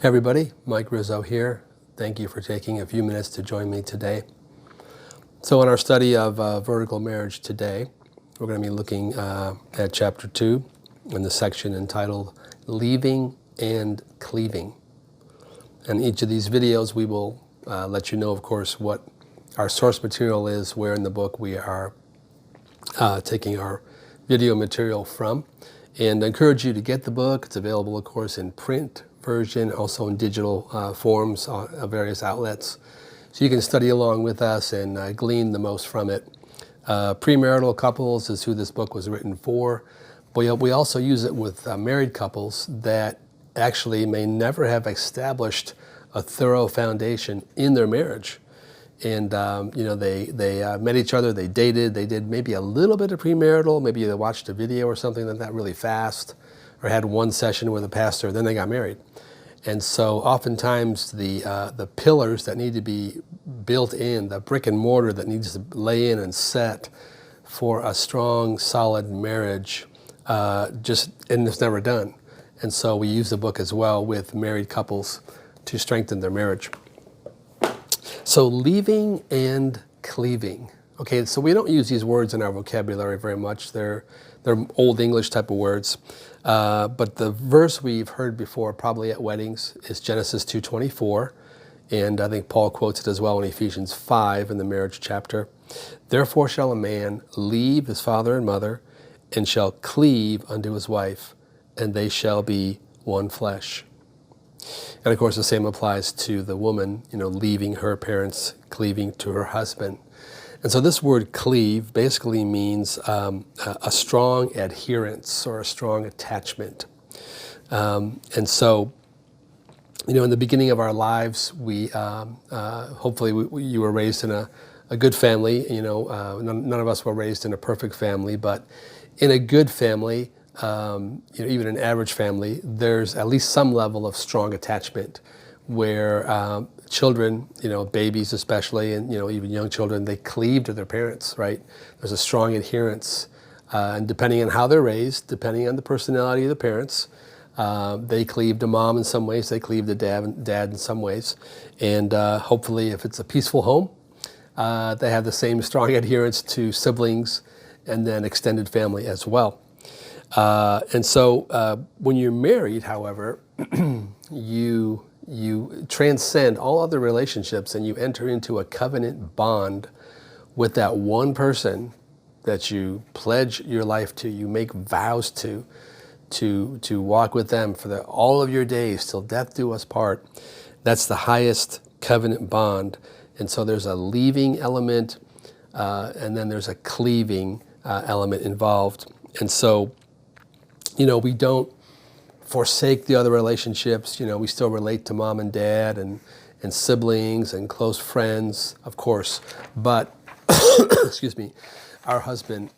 Hey everybody, Mike Rizzo here. Thank you for taking a few minutes to join me today. So in our study of vertical marriage today, we're going to be looking at chapter 2 in the section entitled Leaving and Cleaving. In each of these videos we will let you know, of course, what our source material is, where in the book we are taking our video material from, and I encourage you to get the book. It's available, of course, in print version, also in digital forms on various outlets. So you can study along with us and glean the most from it. Premarital couples is who this book was written for, but we also use it with married couples that actually may never have established a thorough foundation in their marriage. And they met each other, they dated, they did maybe a little bit of premarital, maybe they watched a video or something like that really fast, or had one session with a pastor, then they got married. And so oftentimes the pillars that need to be built in, the brick and mortar that needs to lay in and set for a strong, solid marriage, and it's never done. And so we use the book as well with married couples to strengthen their marriage. So leaving and cleaving. Okay, so we don't use these words in our vocabulary very much. They're Old English type of words. But the verse we've heard before, probably at weddings, is Genesis 2:24. And I think Paul quotes it as well in Ephesians 5 in the marriage chapter. Therefore shall a man leave his father and mother, and shall cleave unto his wife, and they shall be one flesh. And of course the same applies to the woman, leaving her parents, cleaving to her husband. And so this word cleave basically means a strong adherence or a strong attachment. And so, in the beginning of our lives, we hopefully you were raised in a good family. None of us were raised in a perfect family, but in a good family, even an average family, there's at least some level of strong attachment where children, babies especially, and even young children, they cleave to their parents, right? There's a strong adherence, and depending on how they're raised, depending on the personality of the parents, they cleave to mom in some ways, they cleave to dad in some ways, and hopefully if it's a peaceful home, they have the same strong adherence to siblings and then extended family as well. And so when you're married, however, you transcend all other relationships and you enter into a covenant bond with that one person that you pledge your life to, you make vows to walk with them for all of your days till death do us part. That's the highest covenant bond. And so there's a leaving element, and then there's a cleaving element involved. And so, we don't forsake the other relationships. We still relate to mom and dad and siblings and close friends, of course. But, excuse me, our husband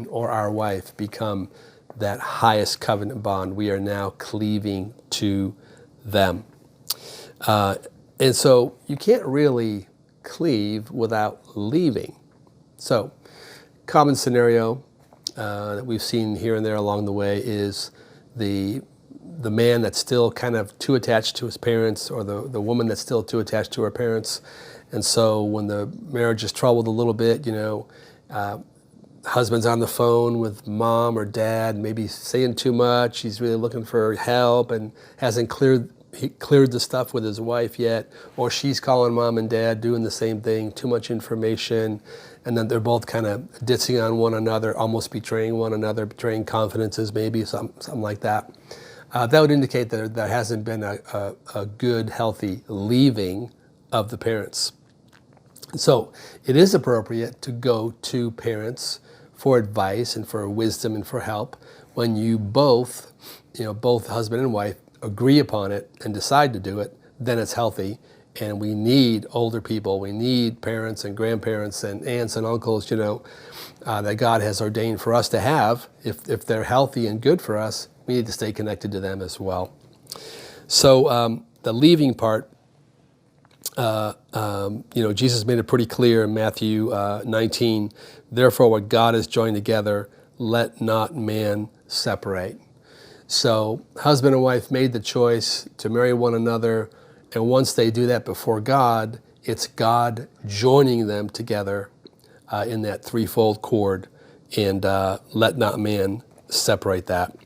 or our wife become that highest covenant bond. We are now cleaving to them. And so you can't really cleave without leaving. So, common scenario that we've seen here and there along the way is the man that's still kind of too attached to his parents, or the woman that's still too attached to her parents. And so when the marriage is troubled a little bit, husband's on the phone with mom or dad, maybe saying too much, he's really looking for help and hasn't cleared the stuff with his wife yet, or she's calling mom and dad doing the same thing, too much information, and then they're both kind of ditching on one another, almost betraying one another, betraying confidences maybe, something like that. That would indicate that there hasn't been a good, healthy leaving of the parents. So it is appropriate to go to parents for advice and for wisdom and for help when you both husband and wife, agree upon it and decide to do it. Then it's healthy. And we need older people, we need parents and grandparents and aunts and uncles, that God has ordained for us to have. If they're healthy and good for us, we need to stay connected to them as well. So the leaving part, Jesus made it pretty clear in Matthew 19, therefore what God has joined together, let not man separate. So husband and wife made the choice to marry one another, and once they do that before God, it's God joining them together in that threefold cord, and let not man separate that.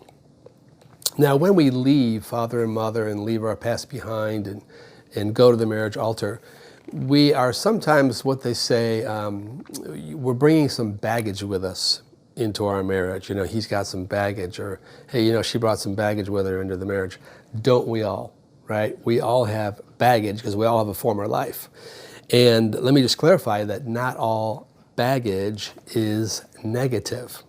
Now, when we leave father and mother and leave our past behind and go to the marriage altar, we are sometimes, what they say, we're bringing some baggage with us into our marriage. You know, he's got some baggage, or, hey, you know, she brought some baggage with her into the marriage. Don't we all, right? We all have baggage because we all have a former life. And let me just clarify that not all baggage is negative,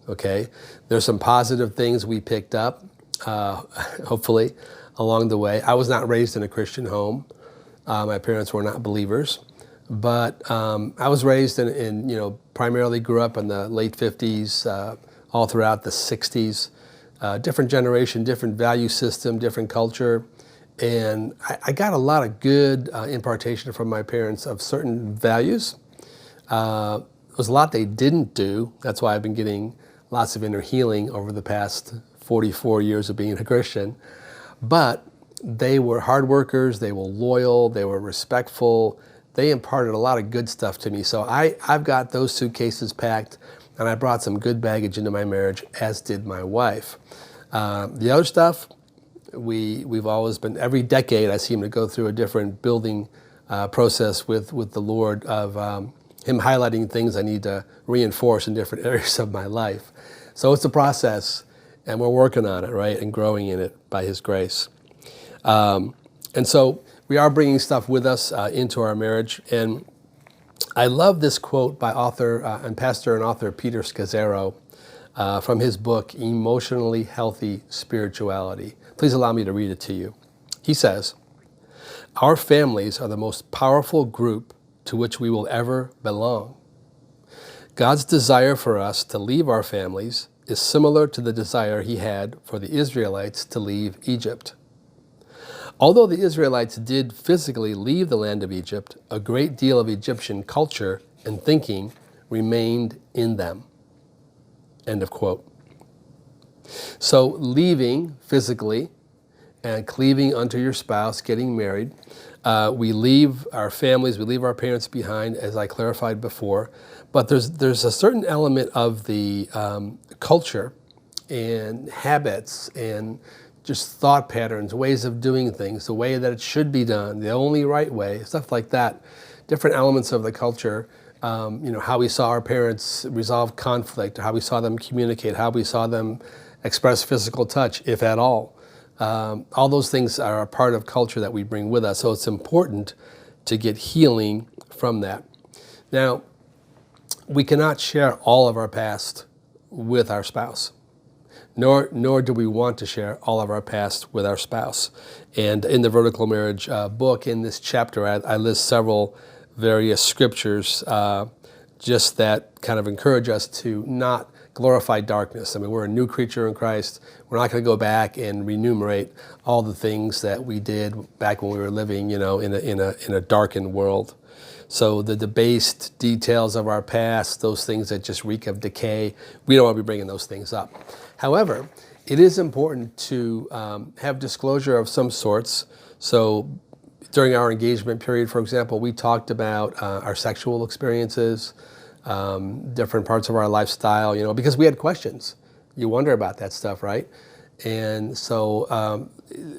okay? There's some positive things we picked up, hopefully, along the way. I was not raised in a Christian home. My parents were not believers. But I was raised in, you know, primarily grew up in the late 50s, all throughout the 60s. Different generation, different value system, different culture. And I got a lot of good impartation from my parents of certain values. There was a lot they didn't do. That's why I've been getting lots of inner healing over the past 44 years of being a Christian. But they were hard workers, they were loyal, they were respectful. They imparted a lot of good stuff to me. So I've got those suitcases packed, and I brought some good baggage into my marriage, as did my wife. The other stuff, we've always been, every decade I seem to go through a different building process with the Lord of Him highlighting things I need to reinforce in different areas of my life. So it's a process, and we're working on it, right, and growing in it by His grace. And so we are bringing stuff with us into our marriage. And I love this quote by author and pastor and author Peter Scazzaro from his book, Emotionally Healthy Spirituality. Please allow me to read it to you. He says, "Our families are the most powerful group to which we will ever belong. God's desire for us to leave our families is similar to the desire He had for the Israelites to leave Egypt. Although the Israelites did physically leave the land of Egypt, a great deal of Egyptian culture and thinking remained in them." End of quote. So leaving physically and cleaving unto your spouse, getting married, we leave our families, we leave our parents behind, as I clarified before, but there's a certain element of the culture and habits and just thought patterns, ways of doing things, the way that it should be done, the only right way, stuff like that. Different elements of the culture, you know, how we saw our parents resolve conflict, how we saw them communicate, how we saw them express physical touch, if at all. All those things are a part of culture that we bring with us, so it's important to get healing from that. Now, we cannot share all of our past with our spouse. Nor do we want to share all of our past with our spouse. And in the Vertical Marriage book, in this chapter, I list several various scriptures just that kind of encourage us to not glorify darkness. I mean, we're a new creature in Christ. We're not going to go back and remunerate all the things that we did back when we were living, you know, in a darkened world. So the debased details of our past, those things that just reek of decay, we don't want to be bringing those things up. However, it is important to have disclosure of some sorts. So during our engagement period, for example, we talked about our sexual experiences, different parts of our lifestyle, you know, because we had questions. You wonder about that stuff, right? And so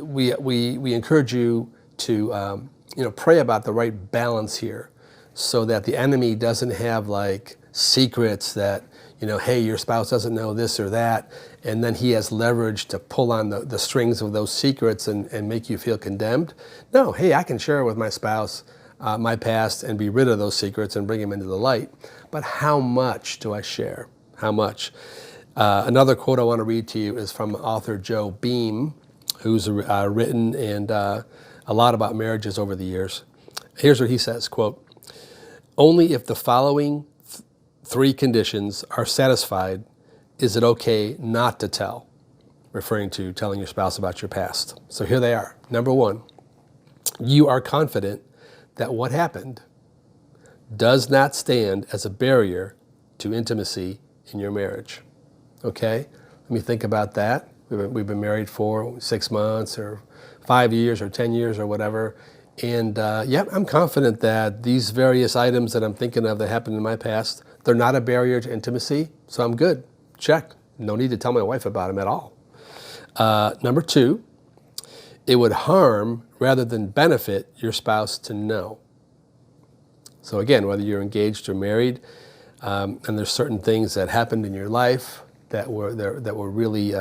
we encourage you to, you know, pray about the right balance here, so that the enemy doesn't have like secrets that, you know, hey, your spouse doesn't know this or that, and then he has leverage to pull on the strings of those secrets and make you feel condemned. No, hey, I can share with my spouse my past and be rid of those secrets and bring them into the light. But how much do I share? How much? Another quote I want to read to you is from author Joe Beam, who's written and a lot about marriages over the years. Here's what he says, quote, "Only if the following three conditions are satisfied is it okay not to tell," referring to telling your spouse about your past. So here they are. Number one, you are confident that what happened does not stand as a barrier to intimacy in your marriage. Okay? Let me think about that. We've been married for 6 months or 5 years or 10 years or whatever. And yeah, I'm confident that these various items that I'm thinking of that happened in my past, they're not a barrier to intimacy, so I'm good. Check. No need to tell my wife about them at all. Number 2, it would harm rather than benefit your spouse to know. So again, whether you're engaged or married, and there's certain things that happened in your life that were really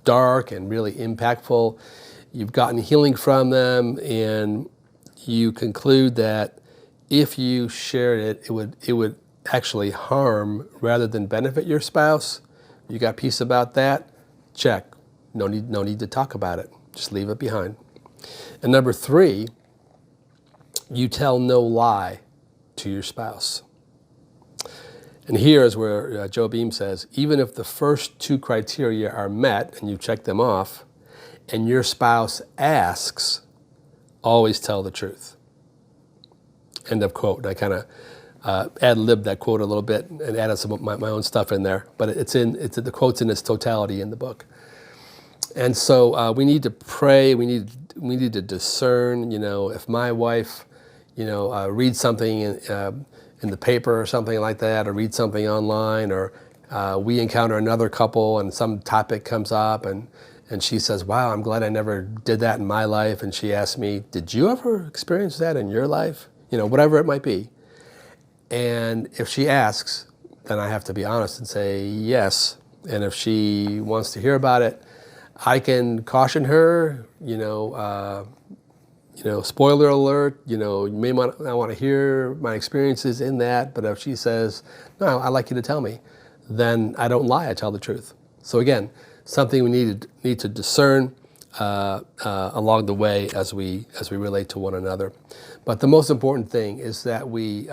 dark and really impactful, you've gotten healing from them, and you conclude that if you shared it, it would actually harm rather than benefit your spouse. You got peace about that? Check. No need to talk about it. Just leave it behind. And number 3, you tell no lie to your spouse. And here is where Joe Beam says, even if the first 2 criteria are met and you check them off, and your spouse asks, always tell the truth. End of quote. I kind of ad-libbed that quote a little bit and added some of my own stuff in there, but the quote's in its totality in the book. And so we need to pray. We need to discern. If my wife, reads something in the paper or something like that, or read something online, or we encounter another couple and some topic comes up, and she says, wow, I'm glad I never did that in my life. And she asks me, did you ever experience that in your life? Whatever it might be. And if she asks, then I have to be honest and say yes. And if she wants to hear about it, I can caution her, spoiler alert, you may not want to hear my experiences in that, but if she says, no, I'd like you to tell me, then I don't lie, I tell the truth. So again, something we need to discern along the way as we relate to one another. But the most important thing is that we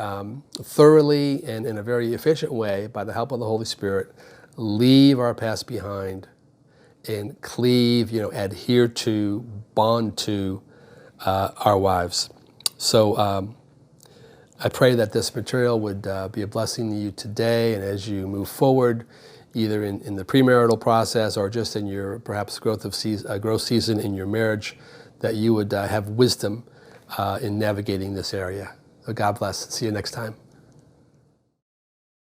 thoroughly and in a very efficient way, by the help of the Holy Spirit, leave our past behind and cleave, adhere to, bond to our wives. So I pray that this material would be a blessing to you today, and as you move forward, either in the premarital process or just in your perhaps growth season in your marriage, that you would have wisdom in navigating this area. So God bless. See you next time.